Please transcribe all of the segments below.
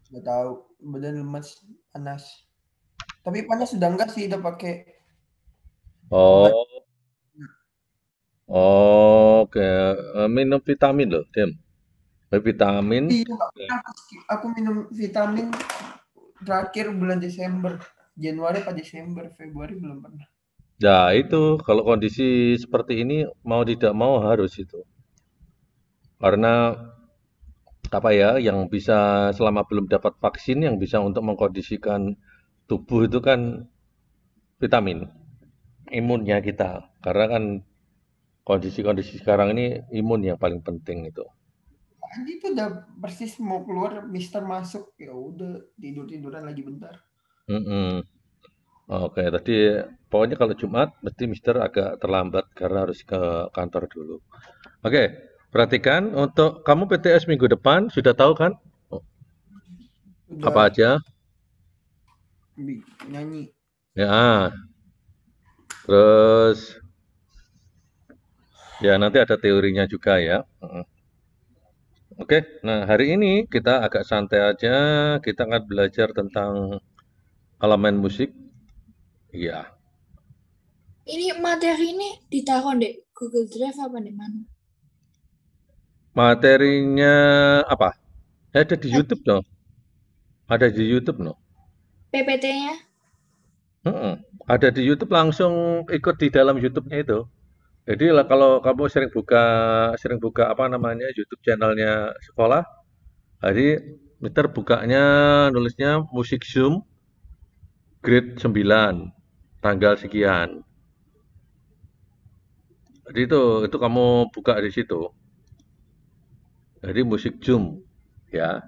Nggak tahu, badan lemas, panas. Tapi panas sudah enggak sih, udah pakai obat. Oh, oke. Minum vitamin loh, Dem. Vitamin. Iya, nggak pernah aku minum vitamin terakhir bulan Desember. Januari apa Desember, Februari belum pernah. Ya itu kalau kondisi seperti ini mau tidak mau harus itu. Karena apa ya, yang bisa selama belum dapat vaksin yang bisa untuk mengkondisikan tubuh itu kan vitamin, imunnya kita. Karena kan kondisi-kondisi sekarang ini imun yang paling penting itu. Tadi tuh udah persis mau keluar, Mister masuk, ya udah tidur-tiduran lagi bentar. Mm-mm. Oke, tadi pokoknya kalau Jumat mesti Mister agak terlambat karena harus ke kantor dulu. Oke, perhatikan untuk kamu PTS minggu depan sudah tahu kan? Oh, apa Udah aja? nyanyi. Ya, terus ya nanti ada teorinya juga ya. Oke, nah hari ini kita agak santai aja. Kita akan belajar tentang elemen musik. Iya, Ini materi ini ditaruh di Google Drive apa di mana? materinya apa? Ada di YouTube Tadi dong. Ada di YouTube no. PPT-nya. Mm-mm. Ada di YouTube langsung ikut di dalam YouTube-nya itu. Jadi lah kalau kamu sering buka apa namanya YouTube channelnya sekolah, jadi Mister bukanya nulisnya musik Zoom grade 9 tanggal sekian. Jadi itu kamu buka di situ. Jadi musik Zoom ya.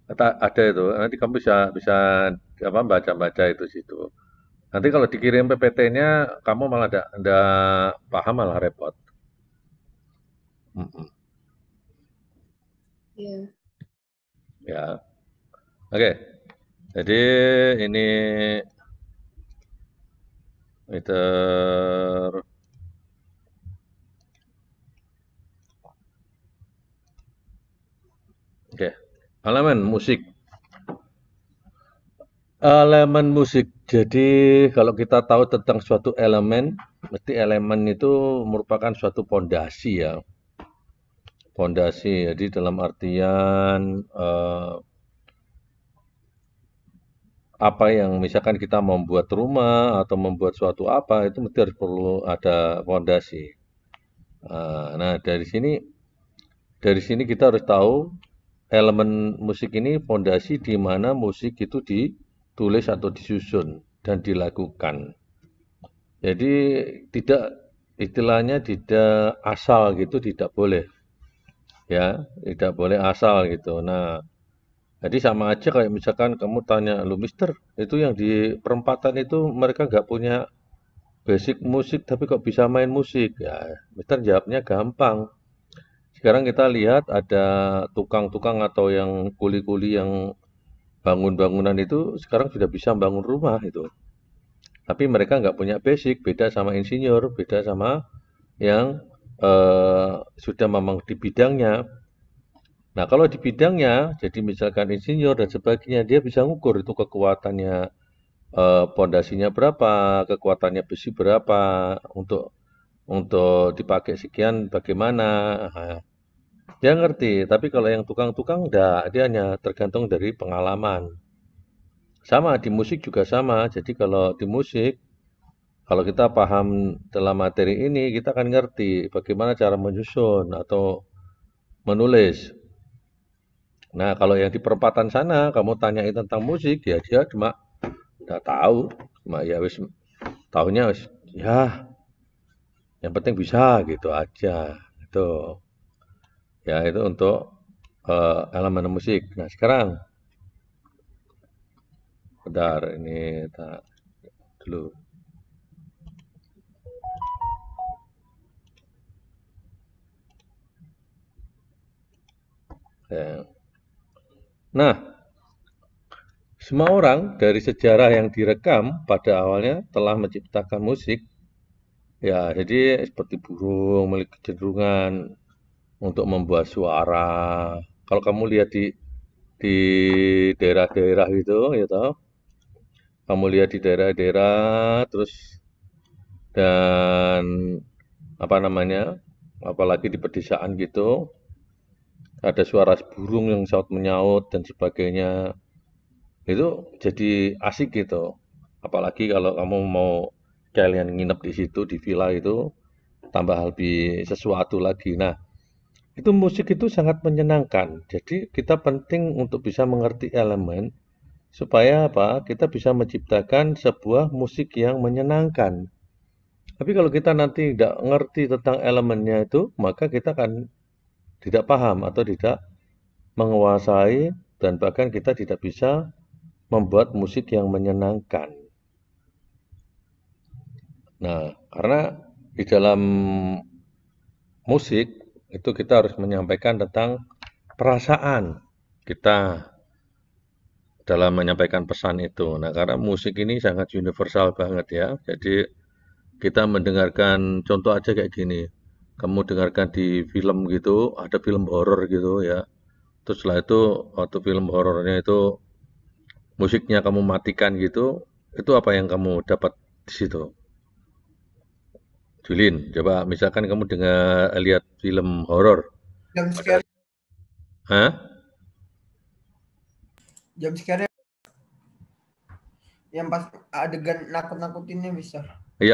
Ada itu. Nanti kamu bisa bisa apa baca-baca itu situ. Nanti kalau dikirim PPT-nya kamu malah ndak paham malah repot. Mm-mm. Iya. Ya. Oke. Jadi ini meter. Oke. Elemen musik. Elemen musik. Jadi kalau kita tahu tentang suatu elemen, mesti elemen itu merupakan suatu pondasi ya. Pondasi. Jadi dalam artian apa yang misalkan kita membuat rumah atau membuat suatu apa itu mesti harus perlu ada pondasi. Nah, dari sini kita harus tahu elemen musik ini pondasi di mana musik itu ditulis atau disusun dan dilakukan. Jadi tidak istilahnya tidak asal gitu, tidak boleh ya, tidak boleh asal gitu. Nah, jadi sama aja kayak misalkan kamu tanya, lu Mister, itu yang di perempatan itu mereka nggak punya basic musik tapi kok bisa main musik? Ya, Mister jawabnya gampang. Sekarang kita lihat ada tukang-tukang atau yang kuli-kuli yang bangun bangunan itu sekarang sudah bisa bangun rumah itu. Tapi mereka nggak punya basic, beda sama insinyur, beda sama yang sudah memang di bidangnya. Nah, kalau di bidangnya, jadi misalkan insinyur dan sebagainya, dia bisa ngukur itu kekuatannya, pondasinya berapa, kekuatannya besi berapa, untuk dipakai sekian bagaimana. Nah, dia ngerti, tapi kalau yang tukang-tukang enggak, dia hanya tergantung dari pengalaman. Sama di musik juga sama. Jadi kalau di musik, kalau kita paham dalam materi ini, kita akan ngerti bagaimana cara menyusun atau menulis. Nah, kalau yang di perempatan sana, kamu tanyain tentang musik, ya dia cuma nggak tahu. Cuma ya wis, tahunya wis, ya yang penting bisa gitu aja. Itu ya itu untuk elemen musik. Nah, sekarang bentar ini tak dulu. Ya. Nah, semua orang dari sejarah yang direkam pada awalnya telah menciptakan musik. Ya, jadi seperti burung memiliki kecenderungan untuk membuat suara. kalau kamu lihat di daerah-daerah gitu, ya toh, kamu lihat di daerah-daerah, terus dan apa namanya, apalagi di pedesaan gitu, ada suara burung yang saut menyaut dan sebagainya, itu jadi asik gitu. Apalagi kalau kamu mau kalian nginep di situ di villa itu, tambah lebih sesuatu lagi. Nah, itu musik itu sangat menyenangkan. Jadi kita penting untuk bisa mengerti elemen supaya apa? Kita bisa menciptakan sebuah musik yang menyenangkan. Tapi kalau kita nanti tidak ngerti tentang elemennya itu, maka kita akan tidak paham atau tidak menguasai dan bahkan kita tidak bisa membuat musik yang menyenangkan. Nah, karena di dalam musik itu kita harus menyampaikan tentang perasaan kita dalam menyampaikan pesan itu. Nah, karena musik ini sangat universal banget ya. Jadi kita mendengarkan contoh aja kayak gini. Kamu dengarkan di film gitu, ada film horor gitu ya. Terus setelah itu waktu film horornya itu musiknya kamu matikan gitu, itu apa yang kamu dapat di situ? Julin, coba misalkan kamu dengar lihat film horor, Jam ada, scare, hah? jam scare yang pas adegan nakut-nakutinnya bisa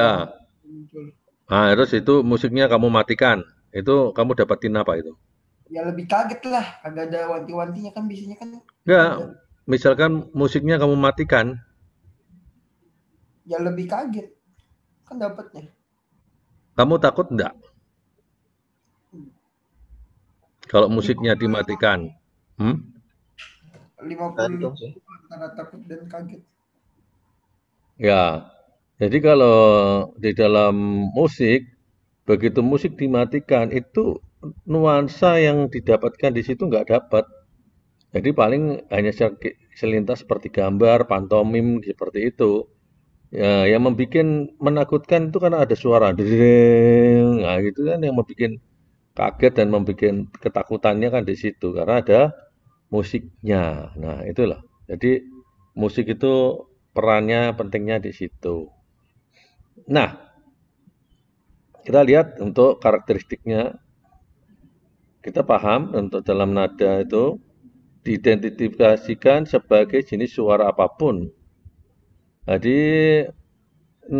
yang Ya, muncul. nah terus itu musiknya kamu matikan, itu kamu dapatin apa itu? Ya lebih kaget lah, agak ada wanti-wantinya kan biasanya kan Enggak, ada. misalkan musiknya kamu matikan, Ya lebih kaget kan dapatnya. kamu takut enggak kalau musiknya 50 dimatikan? Hmm? 50 Tergantung sih. antara takut dan kaget. Ya, jadi kalau di dalam musik, begitu musik dimatikan, itu nuansa yang didapatkan di situ nggak dapat. Jadi paling hanya selintas seperti gambar, pantomim, seperti itu. Ya, yang membuat menakutkan itu karena ada suara dering, nah gitu kan yang membuat kaget dan membuat ketakutannya kan di situ karena ada musiknya. Nah, itulah. Jadi musik itu perannya pentingnya di situ. Nah, kita lihat untuk karakteristiknya, kita paham untuk dalam nada itu diidentifikasikan sebagai jenis suara apapun. Jadi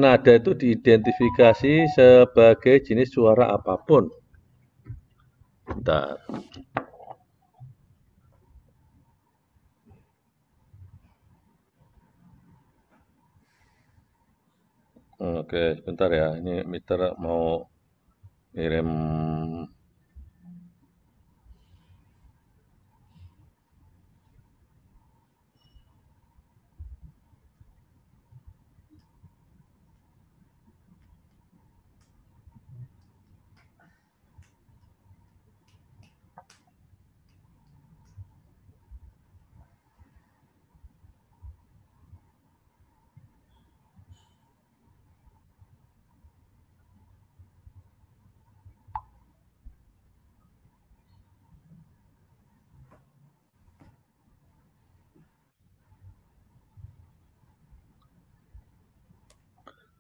nada itu diidentifikasi sebagai jenis suara apapun. Bentar. Oke, sebentar ya. Ini meter mau kirim.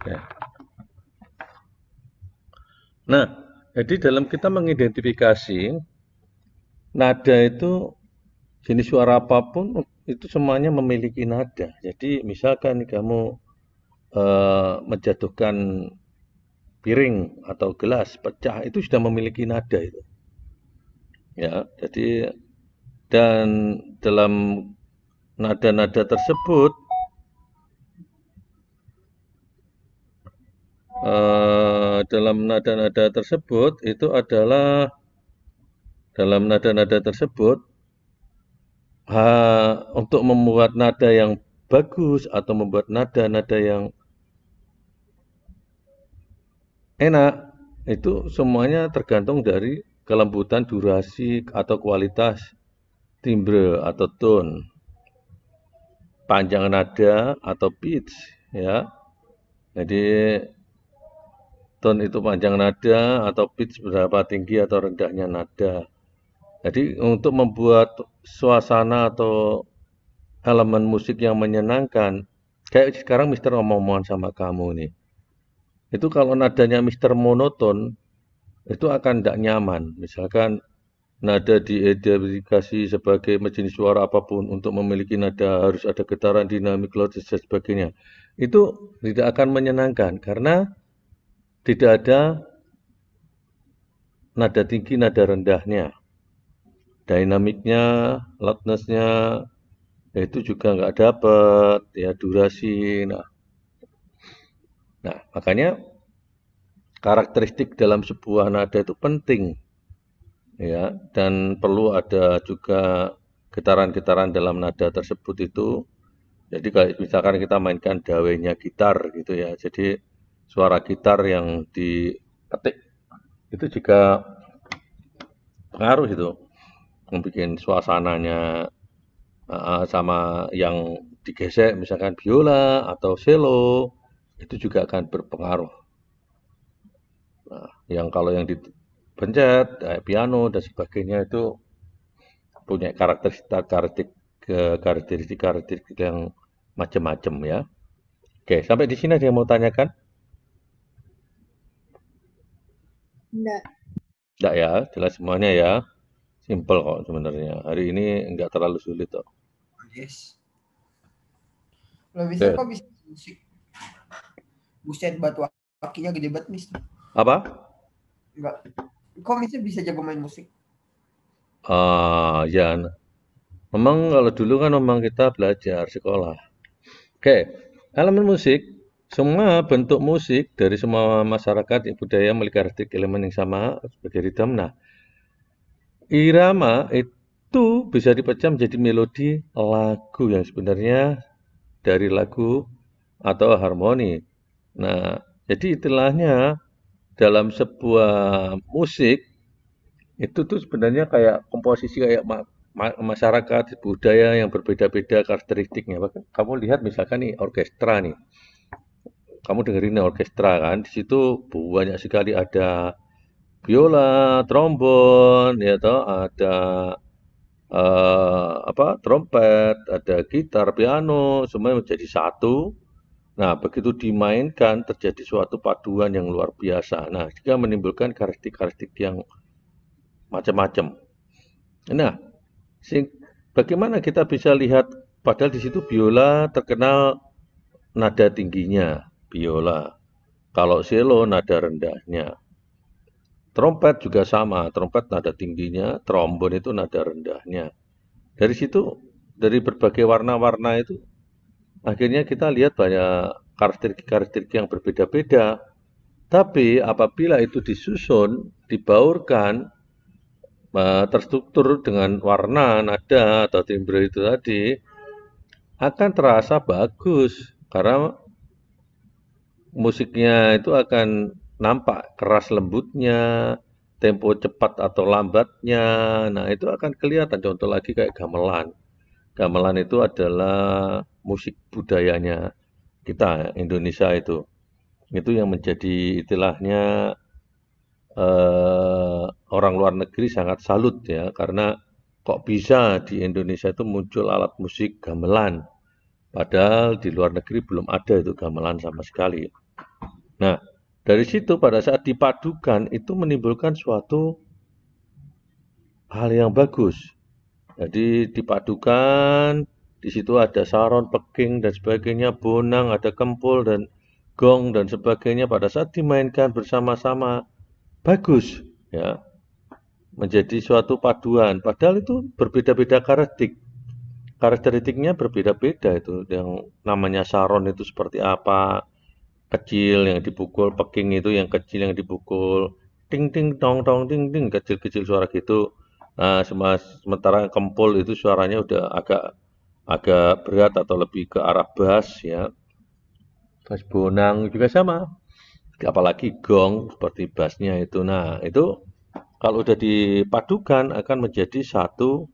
Ya. Nah, jadi dalam kita mengidentifikasi nada itu jenis suara apapun itu semuanya memiliki nada. Jadi misalkan kamu menjatuhkan piring atau gelas pecah itu sudah memiliki nada itu. Ya, jadi dan dalam nada-nada tersebut dalam nada-nada tersebut itu adalah dalam nada-nada tersebut untuk membuat nada yang bagus atau membuat nada-nada yang enak itu semuanya tergantung dari kelembutan durasi atau kualitas timbre atau tone, panjang nada atau pitch ya. Jadi tone itu panjang nada atau pitch berapa tinggi atau rendahnya nada. Jadi untuk membuat suasana atau elemen musik yang menyenangkan, kayak sekarang Mister ngomong-ngomongan sama kamu nih, itu kalau nadanya Mister monoton, itu akan tidak nyaman. Misalkan nada diidentifikasi sebagai jenis suara apapun untuk memiliki nada harus ada getaran dinamik logis dan sebagainya. Itu tidak akan menyenangkan karena tidak ada nada tinggi, nada rendahnya. Dinamiknya, loudness-nya itu juga nggak dapat, ya durasi. Nah, makanya karakteristik dalam sebuah nada itu penting, ya, dan perlu ada juga getaran-getaran dalam nada tersebut itu. Jadi kayak misalkan kita mainkan dawainya gitar gitu ya, jadi suara gitar yang diketik itu juga pengaruh itu, membuat suasananya sama yang digesek misalkan biola atau cello itu juga akan berpengaruh. Nah, kalau yang dipencet, piano dan sebagainya itu punya karakteristik yang macam-macam ya. Oke, sampai di sini ada yang mau tanyakan? Enggak. Enggak ya, jelas semuanya ya. Simple kok sebenarnya. Hari ini enggak terlalu sulit kok. Yes. Kalau bisa Oke. kok bisa musik. Buset batu akinya gede banget Mister. Apa? Enggak. Kok Mister bisa jago main musik? Ya. Memang kalau dulu kan memang kita belajar sekolah. Oke, elemen musik, semua bentuk musik dari semua masyarakat budaya memiliki karakteristik elemen yang sama sebagai ritme. Nah, irama itu bisa dipecah menjadi melodi lagu yang sebenarnya dari lagu atau harmoni. Nah, jadi istilahnya dalam sebuah musik itu tuh sebenarnya kayak komposisi kayak masyarakat budaya yang berbeda-beda karakteristiknya. Kamu lihat misalkan nih orkestra nih. Kamu dengerin orkestra kan, di situ banyak sekali ada biola, trombon, ya toh, ada trompet, ada gitar, piano, semuanya menjadi satu. Nah, begitu dimainkan terjadi suatu paduan yang luar biasa. Nah, juga menimbulkan karakteristik yang macam-macam. Nah, bagaimana kita bisa lihat padahal di situ biola terkenal nada tingginya, biola. Kalau cello nada rendahnya. Trompet juga sama, trompet nada tingginya, trombon itu nada rendahnya. Dari situ, dari berbagai warna-warna itu, akhirnya kita lihat banyak karakteristik-karakteristik yang berbeda-beda. Tapi apabila itu disusun, dibaurkan, terstruktur dengan warna, nada, atau timbre itu tadi, akan terasa bagus. Karena musiknya itu akan nampak keras lembutnya, tempo cepat atau lambatnya. Nah, itu akan kelihatan. Contoh lagi kayak gamelan. Gamelan itu adalah musik budayanya kita, Indonesia itu. Itu yang menjadi istilahnya orang luar negeri sangat salut ya, karena kok bisa di Indonesia itu muncul alat musik gamelan. Padahal di luar negeri belum ada itu gamelan sama sekali. Nah, dari situ pada saat dipadukan itu menimbulkan suatu hal yang bagus. Jadi dipadukan, di situ ada saron, peking dan sebagainya, bonang, ada kempul dan gong dan sebagainya. Pada saat dimainkan bersama-sama bagus, ya, menjadi suatu paduan. Padahal itu berbeda-beda karakteristiknya berbeda-beda itu. Yang namanya saron itu seperti apa? Kecil yang dipukul, peking itu yang kecil yang dipukul, ting ting tong tong ting ting, kecil-kecil suara gitu. Nah, sementara kempul itu suaranya udah agak berat atau lebih ke arah bass ya. Bass bonang juga sama. Apalagi gong seperti bassnya itu. Nah, itu kalau udah dipadukan akan menjadi satu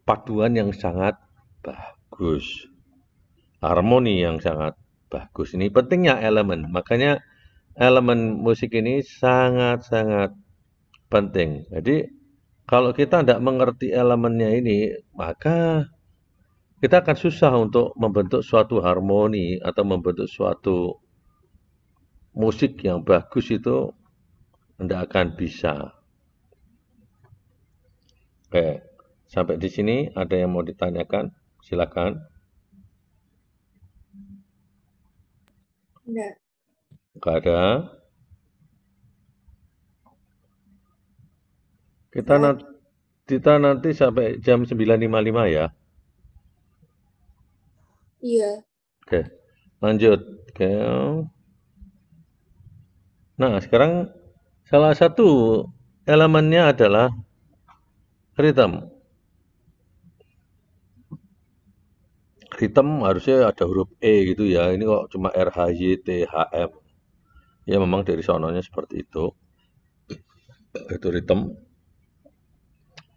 paduan yang sangat bagus. Harmoni yang sangat bagus. Ini pentingnya elemen. Makanya elemen musik ini sangat-sangat penting. Jadi Kalau kita tidak mengerti elemennya ini, maka kita akan susah untuk membentuk suatu harmoni atau membentuk suatu musik yang bagus itu tidak akan bisa. Oke, sampai di sini ada yang mau ditanyakan? Silakan. Enggak. Nggak ada. Kita nanti sampai jam 9.55 ya. Iya. Oke, lanjut. Oke. Nah, sekarang salah satu elemennya adalah rhythm. Rhythm harusnya ada huruf E gitu ya. Ini kok cuma R, H, Y, T, H, M. Ya memang dari sononya seperti itu. Itu rhythm.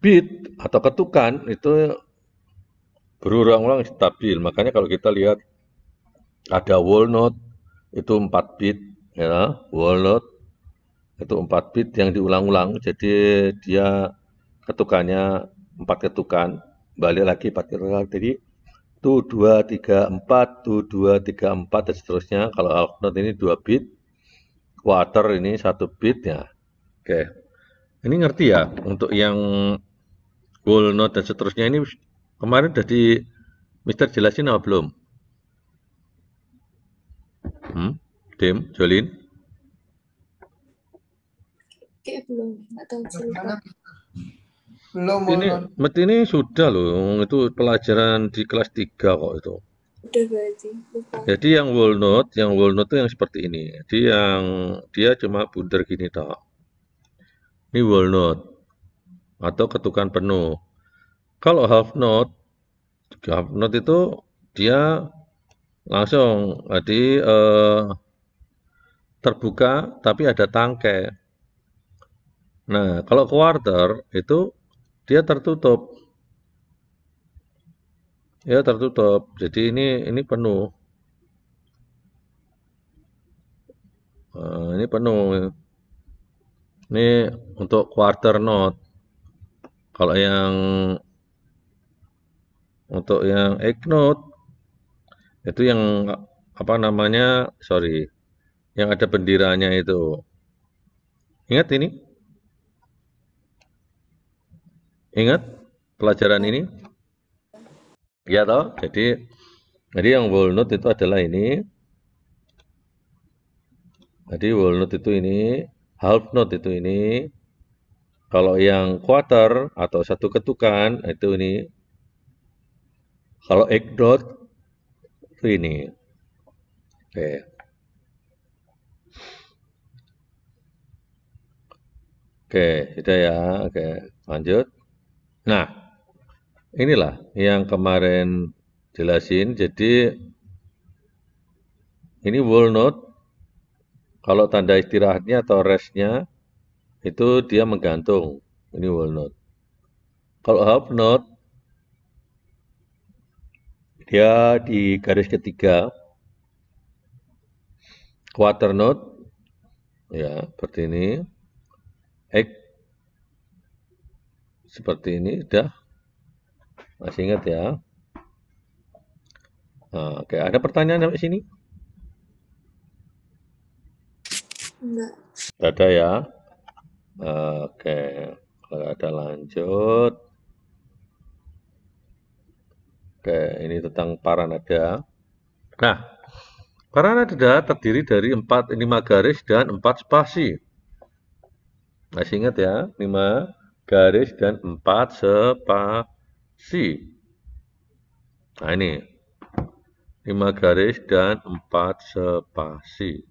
Beat atau ketukan itu berulang-ulang stabil. Makanya kalau kita lihat ada whole note itu 4 beat ya, whole note itu 4 beat yang diulang-ulang. Jadi dia ketukannya 4 ketukan. Balik lagi 4 ketukan. Jadi tu 2 3 4, tu 2 3 4 dan seterusnya. Kalau half note ini 2 beat, quarter ini 1 beat ya. Oke. Ini ngerti ya untuk yang whole note dan seterusnya ini kemarin udah di Mister jelasin apa belum? Tim, Jolin? Kayak belum. Nggak tahu Gimana? cerita. Belum Ini, ini sudah loh, itu pelajaran di kelas 3 kok itu. Udah berarti. Lupa. Jadi yang walnut itu yang seperti ini. Jadi yang dia cuma bundar gini toh. Ini walnut atau ketukan penuh. Kalau half note itu dia langsung jadi terbuka tapi ada tangkai. Nah, kalau quarter itu dia tertutup. Ya tertutup. Jadi ini penuh. Ini penuh. Ini untuk quarter note. Kalau yang untuk yang egg note itu yang apa namanya? Sorry, yang ada bendiranya itu. Ingat ini? Ingat pelajaran ini? Ya toh. Jadi yang walnut itu adalah ini. Jadi walnut itu ini, half note itu ini. Kalau yang quarter atau satu ketukan itu ini. Kalau egg note itu ini. Oke. Oke, sudah ya. Oke, lanjut. Nah, inilah yang kemarin jelasin. Jadi ini walnut. Kalau tanda istirahatnya atau restnya itu dia menggantung. Ini walnut. Kalau half note dia di garis ketiga. Quarter note ya seperti ini. Egg seperti ini sudah. Masih ingat ya? Nah, oke, ada pertanyaan sampai sini? Enggak. Tidak ada ya? Oke, kalau ada lanjut. Oke, ini tentang paranada. Nah, paranada terdiri dari 5 garis dan 4 spasi. Masih ingat ya? 5 garis dan 4 spasi. Nah, ini 5 garis dan 4 spasi.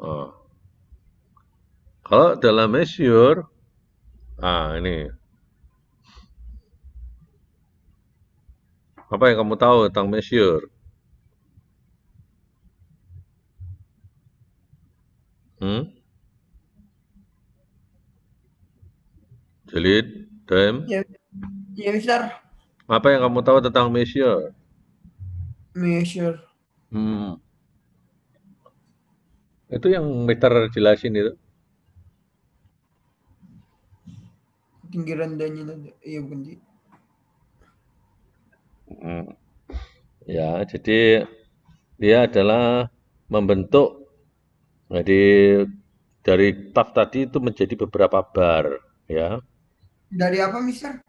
Oh. Kalau dalam measure, ini. Apa yang kamu tahu tentang measure? Jolid, Dem? Ya, Mister. Apa yang kamu tahu tentang measure? Measure. Itu yang Mister jelasin itu. tinggi rendahnya nada. Iya bukan sih? Ya, jadi dia adalah membentuk, jadi dari taf tadi itu menjadi beberapa bar, ya. Dari apa, Mister?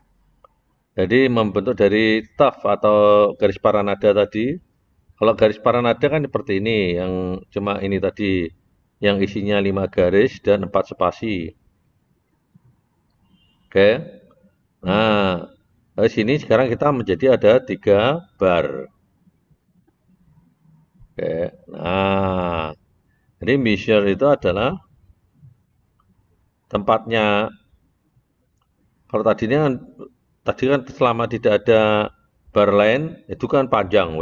Jadi membentuk dari taf atau garis paranada tadi. Kalau garis paranada kan seperti ini, yang cuma ini tadi, yang isinya 5 garis dan 4 spasi. Oke. Nah, di sini sekarang kita menjadi ada 3 bar. Oke. Nah, jadi measure itu adalah tempatnya. Kalau tadi kan selama tidak ada bar lain itu kan panjang,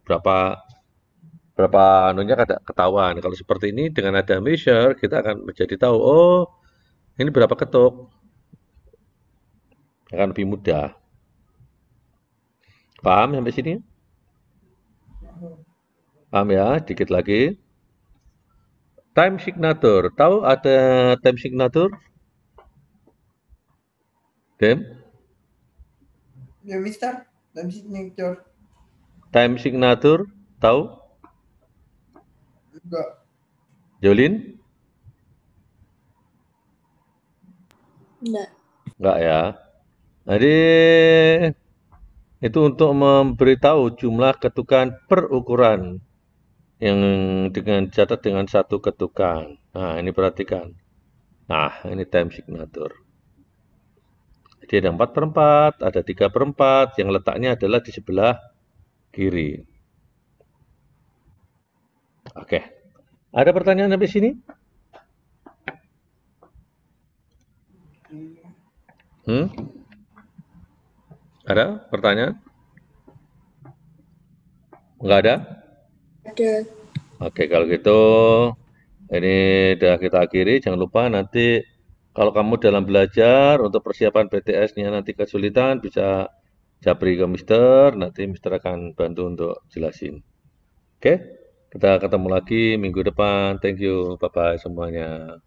berapa anunya kada ketahuan. Kalau seperti ini dengan ada measure kita akan menjadi tahu, oh ini berapa ketuk, akan lebih mudah. Paham sampai sini? Paham ya? Dikit lagi. Time signature. Tahu ada time signature? Dem? Ya, Mister. Dan signature. Time signature? Tahu? Enggak. Jolin? Enggak. Enggak ya. Jadi itu untuk memberitahu jumlah ketukan per ukuran yang dicatat dengan satu ketukan. Nah, ini perhatikan. Nah, ini time signature. Jadi ada 4/4, ada 3/4, yang letaknya adalah di sebelah kiri. Oke. Ada pertanyaan sampai sini? Ada pertanyaan? Enggak ada? Ada. Oke, kalau gitu ini udah kita akhiri. Jangan lupa nanti kalau kamu dalam belajar untuk persiapan PTS-nya nanti kesulitan bisa japri ke Mister, nanti Mister akan bantu untuk jelasin. Oke, kita ketemu lagi minggu depan. Thank you, bye-bye semuanya.